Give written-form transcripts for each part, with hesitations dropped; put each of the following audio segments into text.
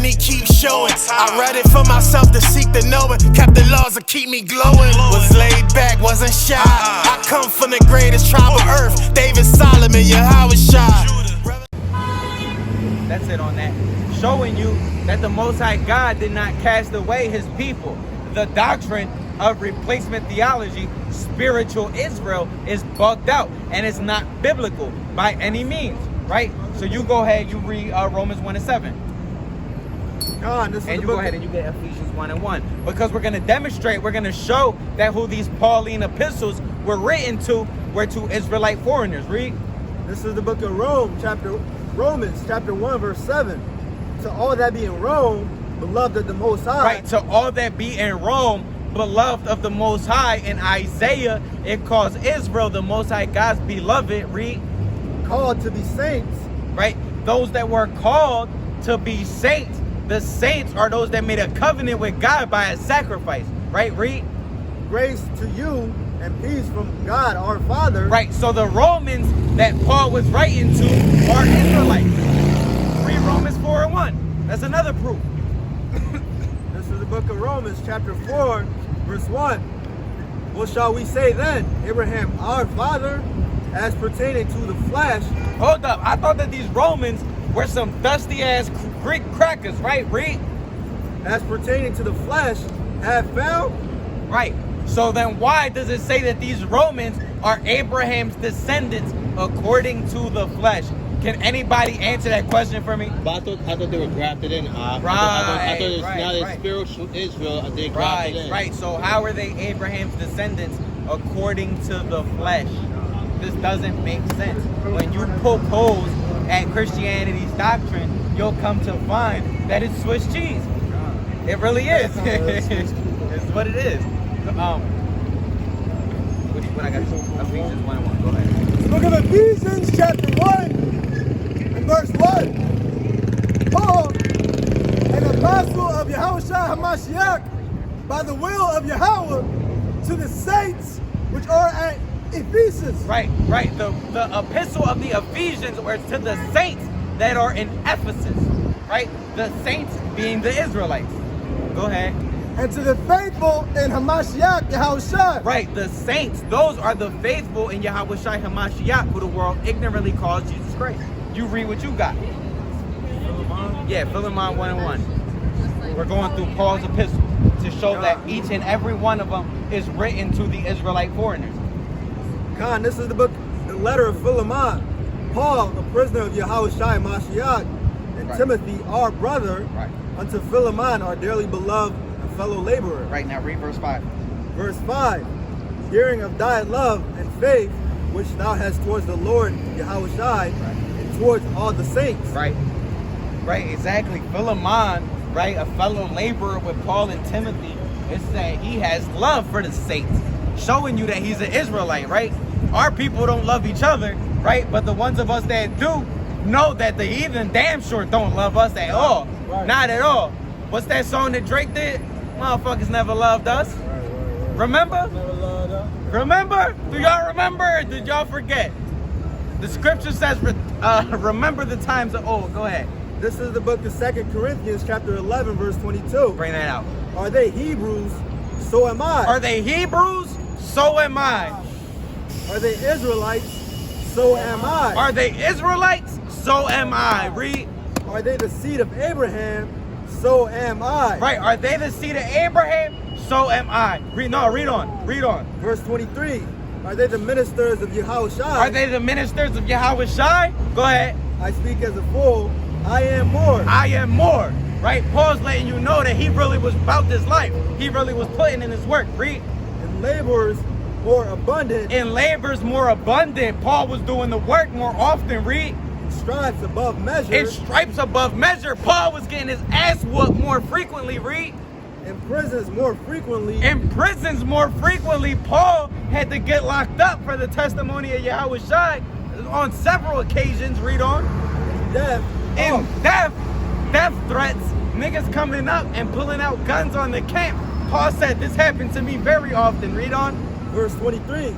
he keeps showing. I read it for myself to seek the knowing. Kept the laws to keep me glowing. Was laid back, wasn't shy. I come from the greatest tribe of earth. David, Solomon, Yahweh Shai. That's it on that. Showing you that the Most High God did not cast away his people. The doctrine of replacement theology, spiritual Israel, is bugged out and it's not biblical by any means, right? So you go ahead, you read Romans 1:7. And you go ahead and you get Ephesians 1:1. Because we're going to demonstrate, we're going to show that who these Pauline epistles were written to were to Israelite foreigners. Read. This is the book of Romans chapter 1 verse 7. To all that be in Rome, beloved of the Most High. Right, to all that be in Rome, beloved of the Most High. In Isaiah, it calls Israel the Most High God's beloved. Read. Called to be saints. Right, those that were called to be saints. The saints are those that made a covenant with God by a sacrifice. Right, read. Grace to you and peace from God our Father. Right, so the Romans that Paul was writing to are Israelites. Read Romans 4:1. That's another proof. This is the book of Romans chapter 4 verse 1. What shall we say then? Abraham our father, as pertaining to the flesh. Hold up, I thought that these Romans were some dusty ass Greek crackers, right? Read. As pertaining to the flesh, have found. Right. So then why does it say that these Romans are Abraham's descendants according to the flesh? Can anybody answer that question for me? But I thought they were grafted in. I thought it's now that spiritual Israel, they grafted in. Right. So how are they Abraham's descendants according to the flesh? This doesn't make sense. When you poke holes at Christianity's doctrine, you'll come to find that it's Swiss cheese. It really is. It's what it is. What I got? Ephesians 1:1. Go ahead. The book of Ephesians chapter 1 and verse 1. Paul, an apostle of Yahweh HaMashiach, by the will of Yahweh, to the saints which are at Ephesus. Right. The epistle of the Ephesians were to the saints that are in Ephesus. Right? The saints being the Israelites. Go ahead. And to the faithful in Hamashiach Yahushua. Right, the saints, those are the faithful in Yahweh Shai Hamashiach, who the world ignorantly calls Jesus Christ. You read what you got. Yeah, Philemon 1:1. We're going through Paul's epistle to show that each and every one of them is written to the Israelite foreigners. This is the letter of Philemon. Paul, a prisoner of Yahweh Shai Mashiach, and Timothy, our brother, unto Philemon, our dearly beloved fellow laborer. Right, now read verse 5. Verse 5. Hearing of thy love and faith, which thou hast towards the Lord Yahweh Shai, and towards all the saints. Right, exactly. Philemon, right, a fellow laborer with Paul and Timothy, is saying he has love for the saints, showing you that he's an Israelite, right? Our people don't love each other, right? But the ones of us that do know that the heathen damn sure don't love us at all. Not at all. What's that song that Drake did? Motherfuckers never loved us. Remember? Remember? Do y'all remember? Or did y'all forget? The scripture says, remember the times of old. Go ahead. This is the book of 2 Corinthians chapter 11 verse 22. Bring that out. Are they Hebrews? So am I. Are they Hebrews? So am I. Are they Israelites? So am I. Are they Israelites? So am I. Read. Are they the seed of Abraham? So am I. Right. Are they the seed of Abraham? So am I. Read on. Verse 23. Are they the ministers of Yahweh Shai? Are they the ministers of Yahweh Shai? Go ahead. I speak as a fool. I am more. I am more. Right? Paul's letting you know that he really was about this life. He really was putting in his work. Read. In labors more abundant. In labors more abundant. Paul was doing the work more often. Read. In stripes above measure. In stripes above measure. Paul was getting his ass whooped more frequently. Read. In prisons more frequently. In prisons more frequently. Paul had to get locked up for the testimony of Yahweh Shai on several occasions. Read on. In death threats, niggas coming up and pulling out guns on the camp. Paul said this happened to me very often. Read on. Verse 23.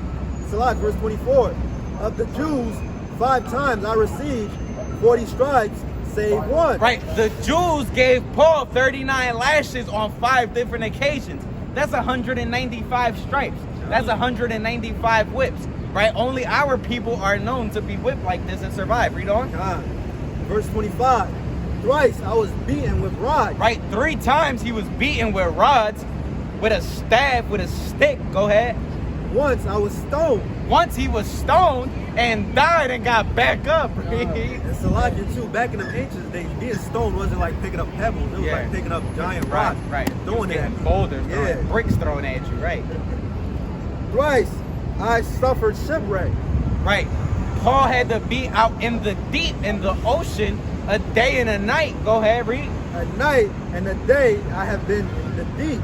Salat, verse 24. Of the Jews, 5 times I received 40 stripes, save one. Right, the Jews gave Paul 39 lashes on 5 different occasions. That's 195 stripes. That's 195 whips. Right, only our people are known to be whipped like this and survive. Read on. God. Verse 25. Thrice I was beaten with rods. Right, 3 times he was beaten with rods, with a staff, with a stick. Go ahead. Once I was stoned. Once he was stoned and died and got back up. And Salakia too, back in the ancient days, being stoned wasn't like picking up pebbles. It was like picking up giant rocks. Right. Throwing it. Boulders, bricks thrown at you, right. Thrice I suffered shipwreck. Right. Paul had to be out in the deep, in the ocean, a day and a night. Go ahead, read. A night and a day I have been in the deep.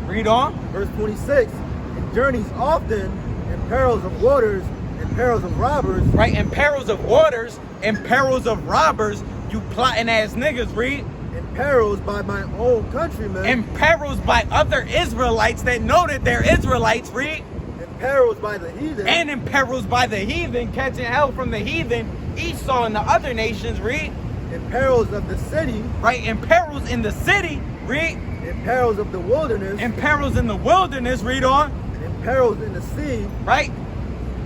Read on. Verse 26. In journeys often, in perils of waters, in perils of robbers. Right, in perils of waters, in perils of robbers, you plotting ass niggas, read. In perils by my own countrymen. In perils by other Israelites that know that they're Israelites, read. In perils by the heathen. And in perils by the heathen, catching hell from the heathen, Esau and the other nations, read. In perils of the city. Right, in perils in the city, read. In perils of the wilderness. In perils in the wilderness, read on. In perils in the sea. Right.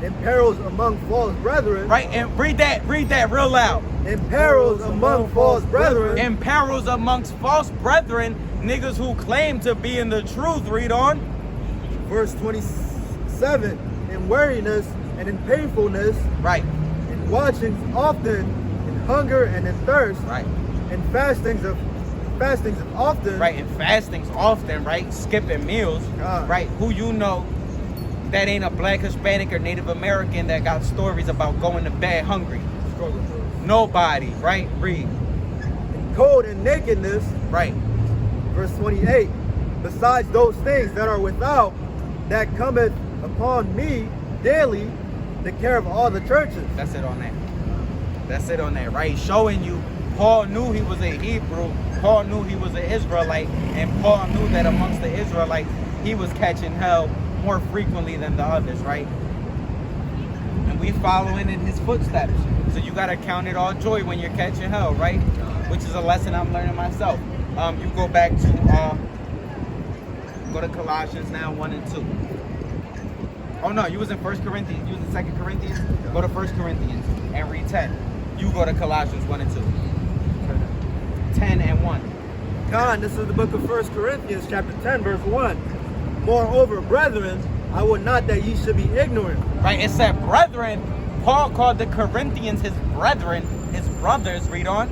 In perils among false brethren. Right, and read that real loud. In perils among false brethren. In perils amongst false brethren, niggas who claim to be in the truth, read on. Verse 27, in weariness and in painfulness. Right. In watchings often, in hunger and in thirst. Right. In fastings of often. Right, in fastings often, right? Skipping meals. God. Right, who you know that ain't a black, Hispanic, or Native American that got stories about going to bed hungry? Nobody, right? Read. In cold and nakedness. Right. Verse 28, besides those things that are without, that cometh upon me daily, the care of all the churches. That's it on that. That's it on that, right? Showing you Paul knew he was a Hebrew, Paul knew he was an Israelite, and Paul knew that amongst the Israelites, he was catching hell more frequently than the others, right? And we following in his footsteps. So you gotta count it all joy when you're catching hell, right? Which is a lesson I'm learning myself. You go back to go to Colossians now 1 and 2. Oh no, you was in 1 Corinthians. You was in 2 Corinthians. Go to 1 Corinthians and read 10. You go to Colossians 1 and 2. 10 and 1. Con, this is the book of 1 Corinthians, chapter 10, verse 1. Moreover, brethren, I would not that ye should be ignorant. Right, it said brethren. Paul called the Corinthians his brethren, his brothers. Read on.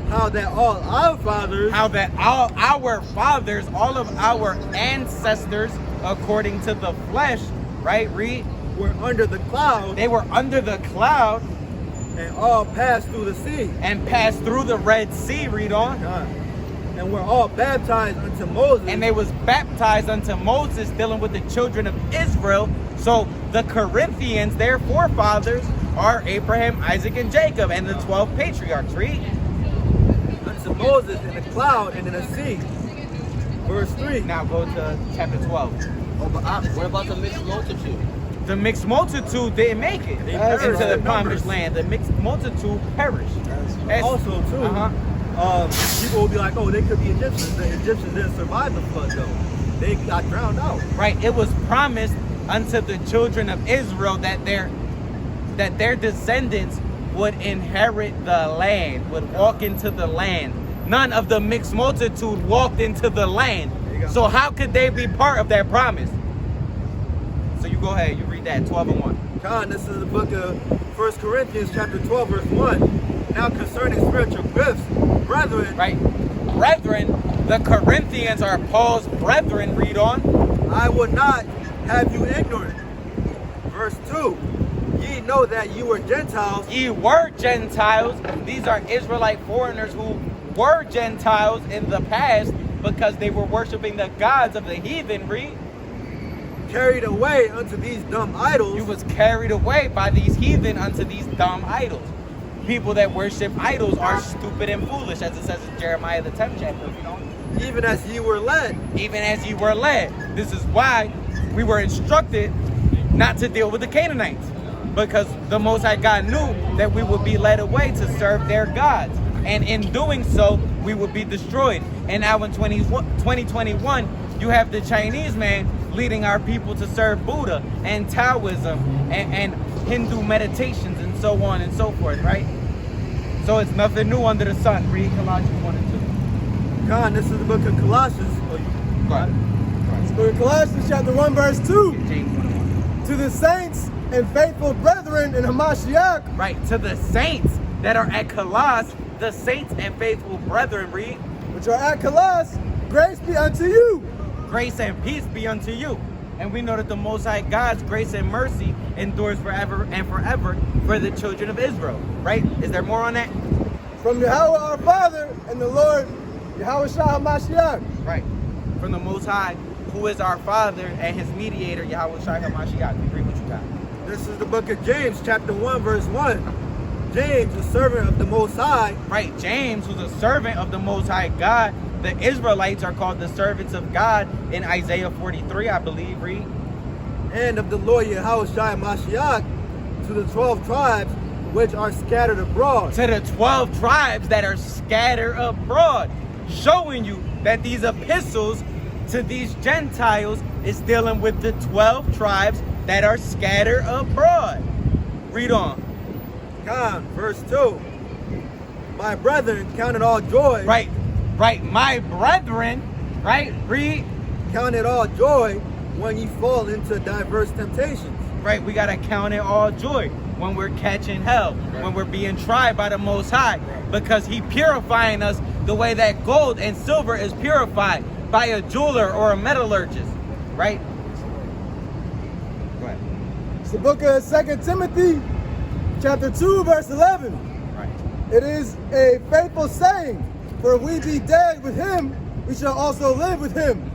How that all our fathers. How that all our fathers, all of our ancestors, according to the flesh, right? Read. Were under the cloud. They were under the cloud. And all passed through the sea. And passed through the Red Sea. Read on. God. And were all baptized unto Moses. And they was baptized unto Moses, dealing with the children of Israel. So the Corinthians, their forefathers, are Abraham, Isaac, and Jacob, and the 12 patriarchs. Read. Unto Moses in the cloud and in the sea. Verse 3. Now go to chapter 12. Oh, but what about the mixed multitude? The mixed multitude didn't make it into the promised land. The mixed multitude perished. Also, too, people will be like, oh, they could be Egyptians. The Egyptians didn't survive the flood, though. They got drowned out. Right. It was promised unto the children of Israel that their descendants would inherit the land, would walk into the land. None of the mixed multitude walked into the land. So how could they be part of that promise? So you go ahead, you read that, 12 and 1. God, this is the book of 1 Corinthians chapter 12, verse 1. Now concerning spiritual gifts, brethren. Right. Brethren, the Corinthians are Paul's brethren. Read on. I would not have you ignorant. Verse 2. Ye know that you were Gentiles. Ye were Gentiles. These are Israelite foreigners who were Gentiles in the past because they were worshiping the gods of the heathen. Read. Carried away unto these dumb idols. You was carried away by these heathen unto these dumb idols. People that worship idols are stupid and foolish, as it says in Jeremiah the 10th chapter. You know? Even as ye were led. Even as ye were led. This is why we were instructed not to deal with the Canaanites, because the Most High God knew that we would be led away to serve their gods. and in doing so, we would be destroyed. And now in 2021, you have the Chinese man leading our people to serve Buddha and Taoism and Hindu meditations and so on and so forth, right? So it's nothing new under the sun. Read Colossians 1 and 2. God, this is the book of Colossians. Go ahead. It's the book of Colossians, chapter 1, verse 2. James 1:1. To the saints and faithful brethren in Hamashiach, Right, to the saints that are at Colossus, the saints and faithful brethren, read, which are at Colossus, grace be unto you. grace and peace be unto you. And we know that the Most High God's grace and mercy endures forever and forever for the children of Israel, right? Is there more on that? From Yahweh our Father and the Lord Yahweh Shah Hamashiach. Right, from the Most High, who is our Father and his mediator, Yahweh Shai HaMashiach. Read what you got. This is the book of James, chapter 1, verse 1. James, a servant of the Most High. Right, James, who's a servant of the Most High God. The Israelites are called the servants of God in Isaiah 43, I believe. Read. And of the Lord Yahweh Shai Mashiach, to the 12 tribes which are scattered abroad. To the 12 tribes that are scattered abroad, showing you that these epistles to these Gentiles is dealing with the 12 tribes that are scattered abroad. Read on. God, verse 2. My brethren, count it all joy. Right, my brethren, right, read. Count it all joy when ye fall into diverse temptations. Right, we gotta count it all joy when we're catching hell, when we're being tried by the Most High, because he purifying us the way that gold and silver is purified by a jeweler or a metallurgist, right? Go ahead. It's the book of 2 Timothy, chapter 2, verse 11. Right. It is a faithful saying, for if we be dead with him, we shall also live with him.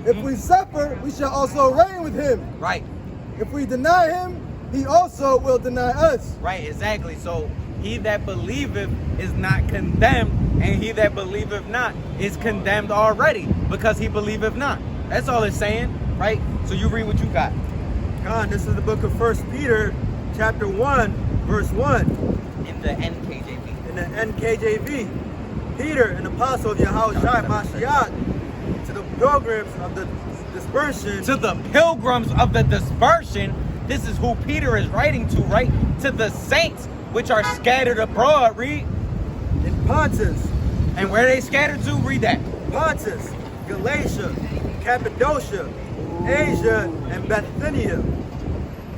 If we suffer, we shall also reign with him. Right. If we deny him, he also will deny us. Right, exactly. So he that believeth is not condemned, and he that believeth not is condemned already, because he believeth not. That's all it's saying, right? So you read what you got. God, this is the book of 1 Peter, chapter 1, verse 1. In the NKJV. In the NKJV. Peter, an apostle of Yahweh Shai Mashiach, to the pilgrims of the dispersion. To the pilgrims of the dispersion, this is who Peter is writing to, right? To the saints which are scattered abroad, read. In Pontus. And where they scattered to, read that. Pontus, Galatia, Cappadocia, Asia, and Bithynia.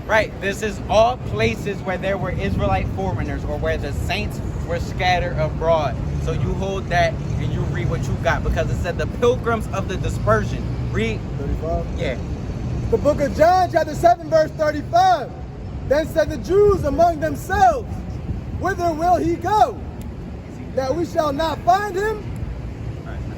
Right, this is all places where there were Israelite foreigners, or where the saints were scattered abroad. So you hold that and you read what you got, because it said the pilgrims of the dispersion. Read. 35. Yeah. The book of John, chapter 7, verse 35. Then said the Jews among themselves, whither will he go? That we shall not find him?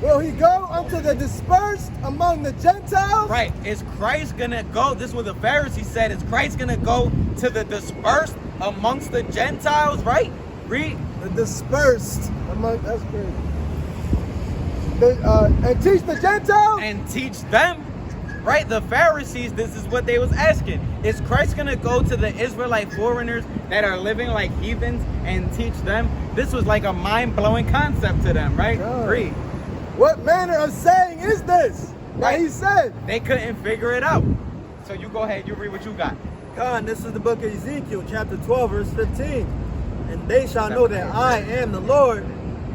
Will he go unto the dispersed among the Gentiles? Right. Is Christ gonna go? This is what the Pharisees said. Is Christ gonna go to the dispersed amongst the Gentiles? Right? Read. The dispersed among, that's crazy. And teach the Gentiles? And teach them. Right? The Pharisees, this is what they was asking. Is Christ gonna go to the Israelite foreigners that are living like heathens and teach them? This was like a mind-blowing concept to them, right? God. Read. What manner of saying is this? That he said. They couldn't figure it out. So you go ahead, you read what you got. God, this is the book of Ezekiel, chapter 12, verse 15. And they shall know that I am the Lord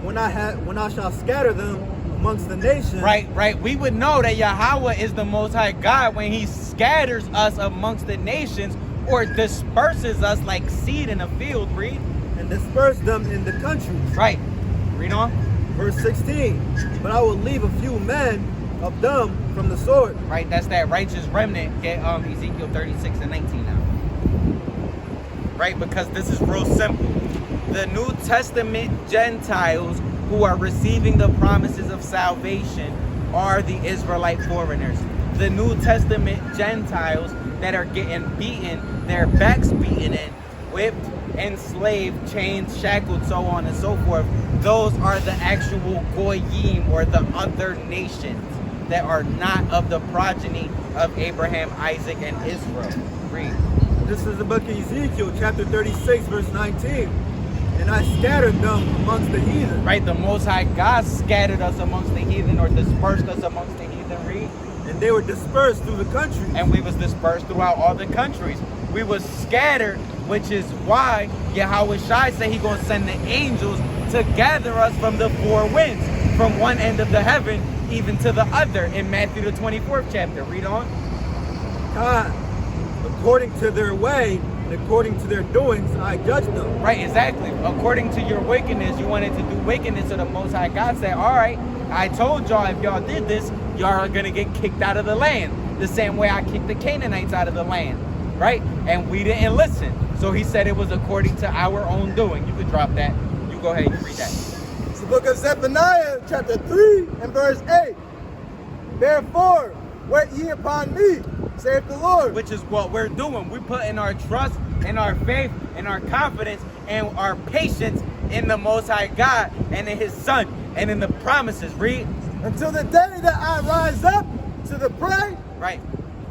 when I shall scatter them amongst the nations. Right. We would know that Yahweh is the Most High God when he scatters us amongst the nations, or disperses us like seed in a field. Read. And disperse them in the countries. Right. Read on. Verse 16. But I will leave a few men of them from the sword. Right. That's that righteous remnant. Get Ezekiel 36 and 19 now. Right. Because this is real simple. The New Testament Gentiles who are receiving the promises of salvation are the Israelite foreigners. The New Testament Gentiles that are getting beaten, their backs beaten and whipped, enslaved, chained, shackled, so on and so forth, those are the actual goyim, or the other nations that are not of the progeny of Abraham, Isaac, and Israel. Read. This is the book of Ezekiel, chapter 36, verse 19. and I scattered them amongst the heathen. Right, the Most High God scattered us amongst the heathen, or dispersed us amongst the heathen. Read. And they were dispersed through the country. And we was dispersed throughout all the countries. We was scattered, which is why Yahweh Shai said he gonna send the angels to gather us from the four winds, from one end of the heaven even to the other, in Matthew the 24th chapter. Read on. God, according to their way and according to their doings, I judge them. Right, exactly. According to your wickedness, you wanted to do wickedness, so the Most High God said, all right, I told y'all if y'all did this, y'all are gonna get kicked out of the land. The same way I kicked the Canaanites out of the land, right? And we didn't listen. So he said it was according to our own doing. You could drop that. You go ahead, you read that. It's the book of Zephaniah, chapter 3 and verse 8. Therefore, wait ye upon me, saith the Lord. Which is what we're doing. We're putting our trust and our faith and our confidence and our patience in the Most High God and in his Son and in the promises. Read. Until the day that I rise up to the prey. Right.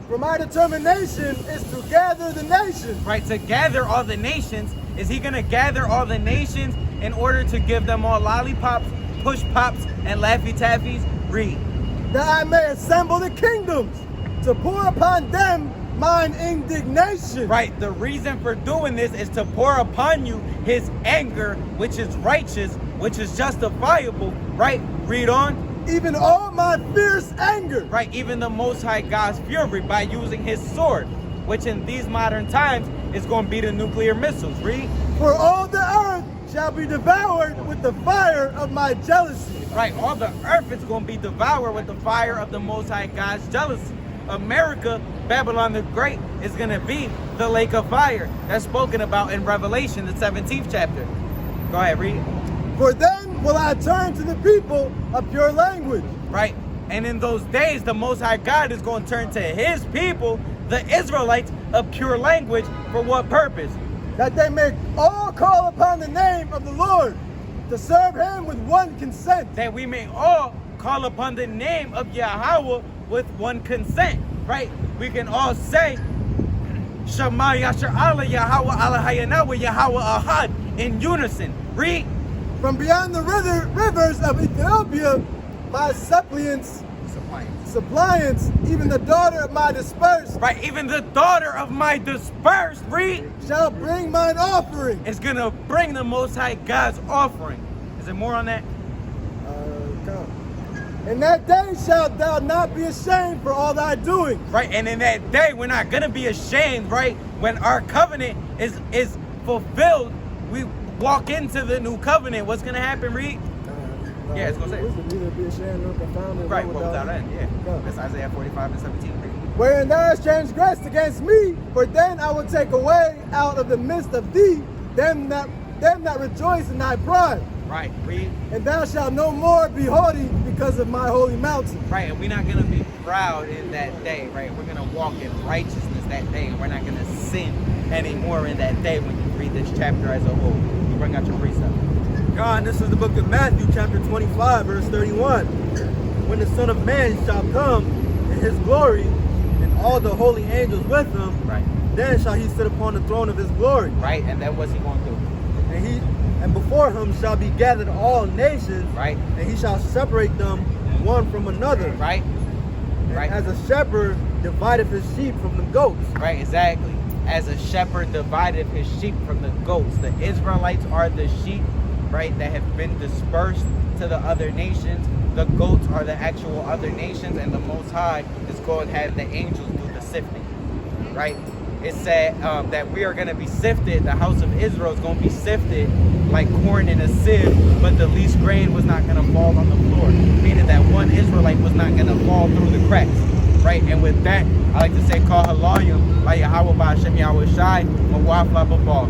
For my determination is to gather the nations. Right, to gather all the nations. Is he going to gather all the nations in order to give them all lollipops, push pops, and laffy taffies? Read. That I may assemble the kingdoms to pour upon them mine indignation. Right, the reason for doing this is to pour upon you his anger, which is righteous, which is justifiable. Right, read on. Even all my fierce anger. Right, even the Most High God's fury by using his sword, which in these modern times is going to be the nuclear missiles. Read. For all the earth shall be devoured with the fire of my jealousy. Right, all the earth is going to be devoured with the fire of the Most High God's jealousy. America, Babylon the Great, is going to be the lake of fire. That's spoken about in Revelation, the 17th chapter. Go ahead, read. For then will I turn to the people a pure language. Right, and in those days, the Most High God is going to turn to his people, the Israelites, a pure language. For what purpose? That they may all call upon the name of the Lord to serve him with one consent. That we may all call upon the name of Yahweh with one consent, right? We can all say, Shema Yasher Allah Yahweh Allah Hayanawa Yahweh Ahad in unison. Read. From beyond the rivers of Ethiopia, my suppliants, even the daughter of my dispersed. Right, even the daughter of my dispersed, read. Shall bring mine offering. It's going to bring the Most High God's offering. Is there more on that? Come. In that day shalt thou not be ashamed for all thy doing. Right, and in that day we're not going to be ashamed, right? When our covenant is fulfilled, we walk into the new covenant. What's going to happen, read? Yeah, it's going to say. Neither be ashamed nor confounded. Right, well, without end, yeah. That's Isaiah 45 and 17. Wherein thou hast transgressed against me, for then I will take away out of the midst of thee them that rejoice in thy pride. Right, read. And thou shalt no more be haughty because of my holy mountain. Right, and we're not going to be proud in that day, right? We're going to walk in righteousness that day, and we're not going to sin anymore in that day when you read this chapter as a whole. You bring out your precept. God, this is the book of Matthew, chapter 25, verse 31. When the Son of Man shall come in his glory, and all the holy angels with him, right, then shall he sit upon the throne of his glory. Right, and then what's he going to do? And before him shall be gathered all nations, right, and he shall separate them one from another. Right, right. As a shepherd divideth his sheep from the goats. Right, exactly. As a shepherd divided his sheep from the goats. The Israelites are the sheep, right, that have been dispersed to the other nations. The goats are the actual other nations, and the Most High is going to have the angels do the sifting, right? It said that we are going to be sifted. The house of Israel is going to be sifted like corn in a sieve, but the least grain was not going to fall on the floor, meaning that one Israelite was not going to fall through the cracks, right? And with that, I like to say, call halayim, by Yahweh, by Hashem Yahweh Shai, Mawaf Lababal.